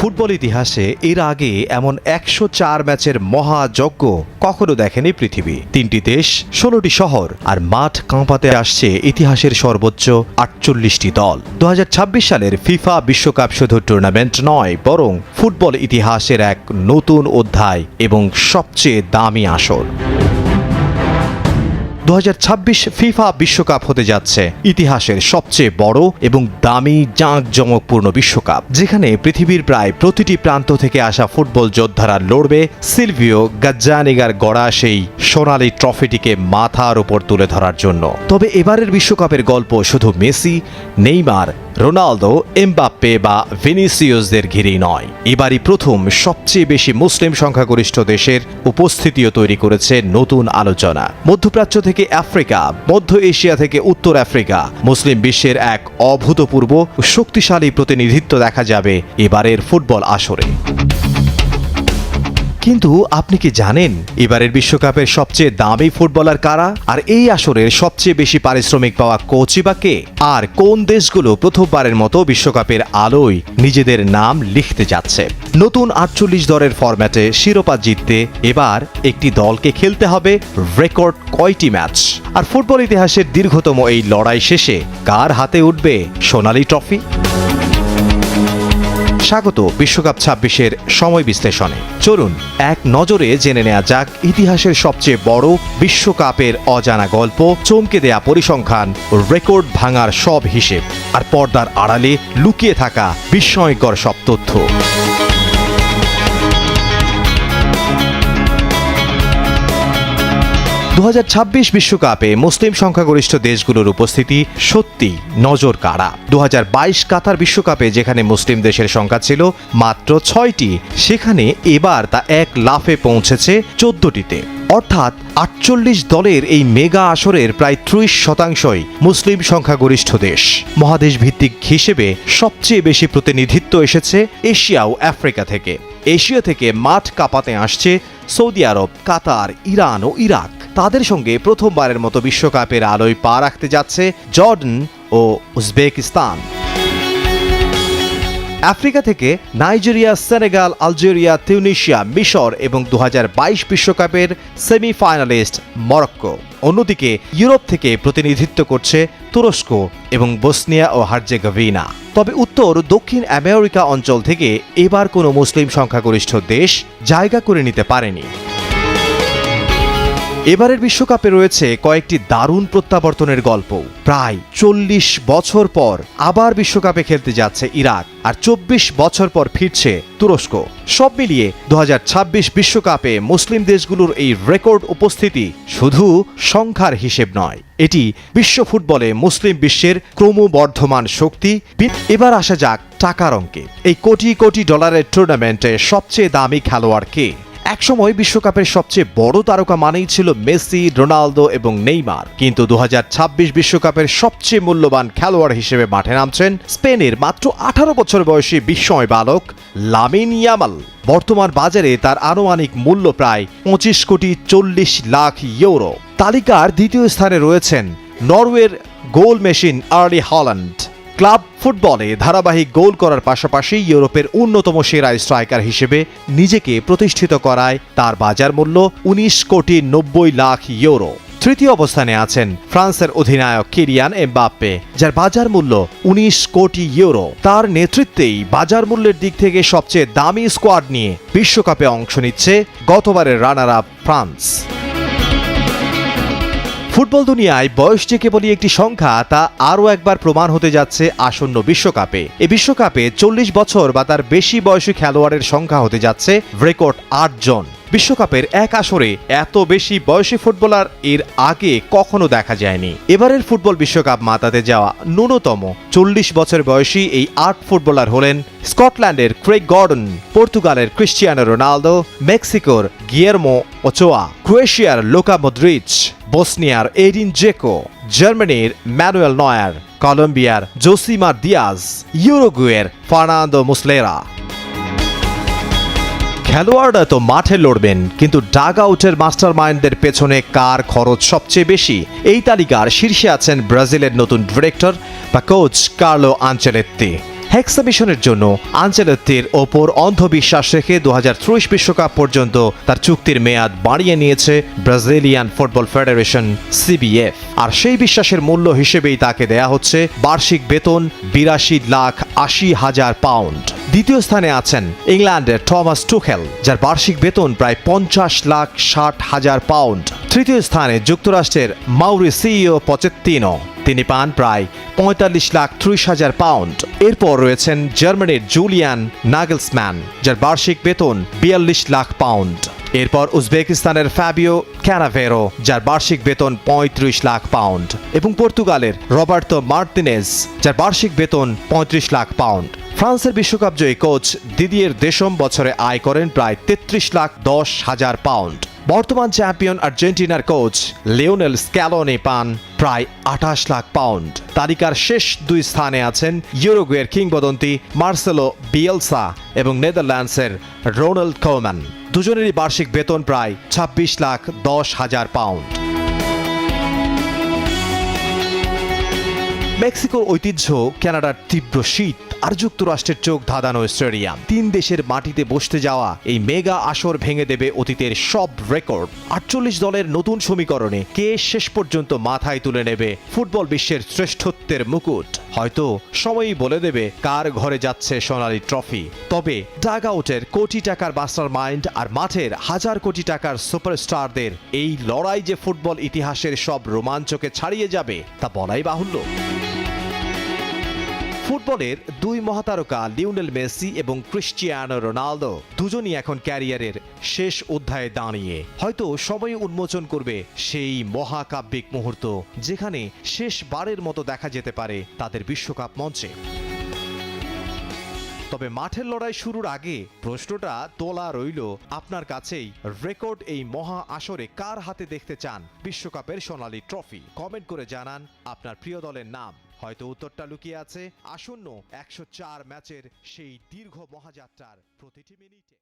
Football ইতিহাসে এর আগে এমন ১০৪ ম্যাচের মহাযজ্ঞ কখনো দেখেনি পৃথিবী। ৩টি দেশ, ১৬টি শহর, আর মাঠ কাঁপাতে আসছে ইতিহাসের সর্বোচ্চ ৪৮টি দল। ২০২৬ সালের ফিফা বিশ্বকাপ শুধু টুর্নামেন্ট নয়, বরং ফুটবল ইতিহাসের এক নতুন অধ্যায় এবং সবচেয়ে দামি আসর। ২০২৬ ফিফা বিশ্বকাপ হতে যাচ্ছে ইতিহাসের সবচেয়ে বড় এবং দামি জাঁকজমকপূর্ণ বিশ্বকাপ, যেখানে পৃথিবীর প্রায় প্রতিটি প্রান্ত থেকে আসা ফুটবল যোদ্ধারা লড়বে সিলভিও গাজ্জানিগার গড়া সেই সোনালী ট্রফিটিকে মাথার উপর তুলে ধরার জন্য। তবে এবারের বিশ্বকাপের গল্প শুধু মেসি, নেইমার, রোনালদো, এমবাপ্পে বা ভিনিসিয়াসদের ঘিরেই নয়। এবারই প্রথম সবচেয়ে বেশি মুসলিম সংখ্যাগরিষ্ঠ দেশের উপস্থিতিও তৈরি করেছে নতুন আলোচনা। মধ্যপ্রাচ্য থেকে আফ্রিকা, মধ্য এশিয়া থেকে উত্তর আফ্রিকা, মুসলিম বিশ্বের এক অভূতপূর্ব শক্তিশালী প্রতিনিধিত্ব দেখা যাবে এবারের ফুটবল আসরে। কিন্তু আপনি কি জানেন এবারের বিশ্বকাপের সবচেয়ে দামি ফুটবলার কারা? আর এই আসরের সবচেয়ে বেশি পারিশ্রমিক পাওয়া কোচই বা কে? আর কোন দেশগুলো প্রথমবারের মতো বিশ্বকাপের আলোয় নিজেদের নাম লিখতে যাচ্ছে? নতুন ৪৮ দলের ফরম্যাটে শিরোপা জিততে এবার একটি দলকে খেলতে হবে রেকর্ড কয়টি ম্যাচ? আর ফুটবল ইতিহাসের দীর্ঘতম এই লড়াই শেষে কার হাতে উঠবে সোনালী ট্রফি? স্বাগত বিশ্বকাপ ২৬-এর সময় বিশ্লেষণে। চলুন এক নজরে জেনে নেওয়া যাক ইতিহাসের সবচেয়ে বড় বিশ্বকাপের অজানা গল্প, চমকে দেয়া পরিসংখ্যান, রেকর্ড ভাঙার সব হিসেব, আর পর্দার আড়ালে লুকিয়ে থাকা বিস্ময়কর সব তথ্য। ২০২৬ বিশ্বকাপে মুসলিম সংখ্যাগরিষ্ঠ দেশগুলোর উপস্থিতি সত্যি নজর কাড়া। ২০২২ কাতার বিশ্বকাপে যেখানে মুসলিম দেশের সংখ্যা ছিল মাত্র ৬টি, সেখানে এবার তা এক লাফে পৌঁছেছে ১৪টিতে। অর্থাৎ ৪৮ দলের এই মেগা আসরের প্রায় ৩০% মুসলিম সংখ্যাগরিষ্ঠ দেশ। মহাদেশ ভিত্তিক হিসেবে সবচেয়ে বেশি প্রতিনিধিত্ব এসেছে এশিয়া ও আফ্রিকা থেকে। এশিয়া থেকে মাঠ কাঁপাতে আসছে সৌদি আরব, কাতার, ইরান ও ইরাক। তাদের সঙ্গে প্রথমবারের মতো বিশ্বকাপের আলোয় পা রাখতে যাচ্ছে জর্ডান ও উজবেকিস্তান। আফ্রিকা থেকে নাইজেরিয়া, সেনেগাল, আলজেরিয়া, তিউনিসিয়া, মিশর এবং ২০২২ বিশ্বকাপের সেমিফাইনালিস্ট মরক্কো। অন্যদিকে ইউরোপ থেকে প্রতিনিধিত্ব করছে তুরস্ক এবং বসনিয়া ও হার্জেগোভিনা। তবে উত্তর দক্ষিণ আমেরিকা অঞ্চল থেকে এবার কোনো মুসলিম সংখ্যাগরিষ্ঠ দেশ জায়গা করে নিতে পারেনি। এবারের বিশ্বকাপে রয়েছে কয়েকটি দারুণ প্রত্যাবর্তনের গল্প। প্রায় ৪০ বছর পর আবার বিশ্বকাপে খেলতে যাচ্ছে ইরাক, আর ২৪ বছর পর ফিরছে তুরস্ক। সব মিলিয়ে ২০২৬ বিশ্বকাপে মুসলিম দেশগুলোর এই রেকর্ড উপস্থিতি শুধু সংখ্যার হিসেব নয়, এটি বিশ্ব ফুটবলে মুসলিম বিশ্বের ক্রমবর্ধমান শক্তি। এবার আসা যাক টাকার অঙ্কে। এই কোটি কোটি ডলারের টুর্নামেন্টে সবচেয়ে দামি খেলোয়াড় কে? একসময় বিশ্বকাপের সবচেয়ে বড় তারকা মানেই ছিল মেসি, রোনালদো এবং নেইমার। কিন্তু ২০২৬ বিশ্বকাপের সবচেয়ে মূল্যবান খেলোয়াড় হিসেবে মাঠে নামছেন স্পেনের মাত্র ১৮ বছর বয়সী বিস্ময় বালক লামিন ইয়ামাল। বর্তমান বাজারে তার আনুমানিক মূল্য প্রায় ২৫,৪০,০০,০০০ ইউরো। তালিকার দ্বিতীয় স্থানে রয়েছেন নরওয়ের গোল মেশিন আর্লি হল্যান্ড। ক্লাব ফুটবলে ধারাবাহিক গোল করার পাশাপাশি ইউরোপের অন্যতম সেরা স্ট্রাইকার হিসেবে নিজেকে প্রতিষ্ঠিত করায় তার বাজার মূল্য ১৯,৯০,০০,০০০ ইউরো। তৃতীয় অবস্থানে আছেন ফ্রান্সের অধিনায়ক কিলিয়ান এমবাপ্পে, যার বাজার মূল্য ১৯ কোটি ইউরো। তার নেতৃত্বেই বাজার মূল্যের দিক থেকে সবচেয়ে দামি স্কোয়াড নিয়ে বিশ্বকাপে অংশ নিচ্ছে গতবারের রানার আপ ফ্রান্স। ফুটবল দুনিয়ায় বয়স যে কেবলই একটি সংখ্যা, তা আরও একবার প্রমাণ হতে যাচ্ছে আসন্ন বিশ্বকাপে। এই বিশ্বকাপে ৪০ বছর বা তার বেশি বয়সী খেলোয়াড়ের সংখ্যা হতে যাচ্ছে রেকর্ড ৮ জন। বিশ্বকাপের এক আসরে এত বেশি বয়সী ফুটবলার এর আগে কখনো দেখা যায়নি। এবারের ফুটবল বিশ্বকাপ মাতাতে যাওয়া ন্যূনতম ৪০ বছর বয়সী এই ৮ ফুটবলার হলেন স্কটল্যান্ডের ক্রেগ গর্ডন, পর্তুগালের ক্রিস্টিয়ানো রোনালদো, মেক্সিকোর গিয়েরমো ওচোয়া, ক্রোয়েশিয়ার লুকা মদ্রিচ, বসনিয়ার এডিন জেকো, জার্মানির ম্যানুয়েল নয়ার, কলম্বিয়ার জোসিমার দিয়াজ, ইউরুগুয়ের ফার্নান্দো মুসলেরা। খেলোয়াড়রা তো মাঠে লড়বেন, কিন্তু ডাগ আউটের মাস্টার মাইন্ডদের পেছনে কার খরচ সবচেয়ে বেশি? এই তালিকার শীর্ষে আছেন ব্রাজিলের নতুন ডিরেক্টর বা কোচ কার্লো আনচেলত্তি। হেক্সামিশনের জন্য আনচেলত্তির ওপর অন্ধবিশ্বাস রেখে 2030 বিশ্বকাপ পর্যন্ত তার চুক্তির মেয়াদ বাড়িয়ে নিয়েছে ব্রাজিলিয়ান ফুটবল ফেডারেশন সিবিএফ। আর সেই বিশ্বাসের মূল্য হিসেবেই তাকে দেয়া হচ্ছে বার্ষিক বেতন 82,80,000 পাউন্ড। দ্বিতীয় স্থানে আছেন ইংল্যান্ডের টমাস টুখেল, যার বার্ষিক বেতন প্রায় 50,60,000 পাউন্ড। তৃতীয় স্থানে যুক্তরাষ্ট্রের মাউরিসিও পচেত্তিনো, তিনি পান প্রায় 45,30,000 পাউন্ড। এরপর রয়েছেন জার্মানির জুলিয়ান নাগেলসম্যান, যার বার্ষিক বেতন 42 লাখ পাউন্ড। এরপর উজবেকিস্তানের ফ্যাবিও ক্যানাভেরো, যার বার্ষিক বেতন 35 লাখ পাউন্ড, এবং পর্তুগালের রবার্তো মার্তিনেজ, যার বার্ষিক বেতন 35 লাখ পাউন্ড। ফ্রান্সের বিশ্বকাপ জয়ী কোচ দিদিয়ের দেশম বছরে আয় করেন প্রায় 33,10,000 পাউন্ড। বর্তমান চ্যাম্পিয়ন আর্জেন্টিনার কোচ লিওনেল স্ক্যালোনি পান প্রায় 28 লাখ পাউন্ড। তালিকার শেষ দুই স্থানে আছেন ইউরুগুয়ের কিংবদন্তি মার্সেলো বিয়েলসা এবং নেদারল্যান্ডসের রোনাল্ড কোমান। দুজনেরই বার্ষিক বেতন প্রায় 26,10,000 পাউন্ড। মেক্সিকোর ঐতিহ্য, কানাডার তীব্র শীত আর যুক্তরাষ্ট্রের চোখ ধাঁধানো স্টেডিয়াম, 3 দেশের মাটিতে বসতে যাওয়া এই মেগা আসর ভেঙে দেবে অতীতের সব রেকর্ড। 48 দলের নতুন সমীকরণে কে শেষ পর্যন্ত মাথায় তুলে নেবে ফুটবল বিশ্বের শ্রেষ্ঠত্বের মুকুট, হয়তো সময়ই বলে দেবে কার ঘরে যাচ্ছে সোনালী ট্রফি। তবে ডাগ আউটের কোটি টাকার মাস্টার মাইন্ড আর মাঠের হাজার কোটি টাকার সুপারস্টারদের এই লড়াই যে ফুটবল ইতিহাসের সব রোমাঞ্চকে ছাড়িয়ে যাবে তা বলাই বাহুল্য। ফুটবলের দুই মহাতারকা লিওনেল মেসি এবং ক্রিশ্চিয়ানো রোনালদো দুজনই এখন ক্যারিয়ারের শেষ অধ্যায়ে দাঁড়িয়ে। হয়তো সময় উন্মোচন করবে সেই মহাকাব্যিক মুহূর্ত যেখানে শেষবারের মতো দেখা যেতে পারে তাদের বিশ্বকাপ মঞ্চে। তবে মাঠের লড়াই শুরুর আগে প্রশ্নটা তোলা রইল আপনার কাছেই, রেকর্ড এই মহা আসরে কার হাতে দেখতে চান বিশ্বকাপের সোনালী ট্রফি? কমেন্ট করে জানান আপনার প্রিয় দলের নাম। হয়তো উত্তরটা লুকিয়ে আছে আসন্ন 104 ম্যাচের সেই দীর্ঘ মহাযাত্রার প্রতিটি মিনিটে।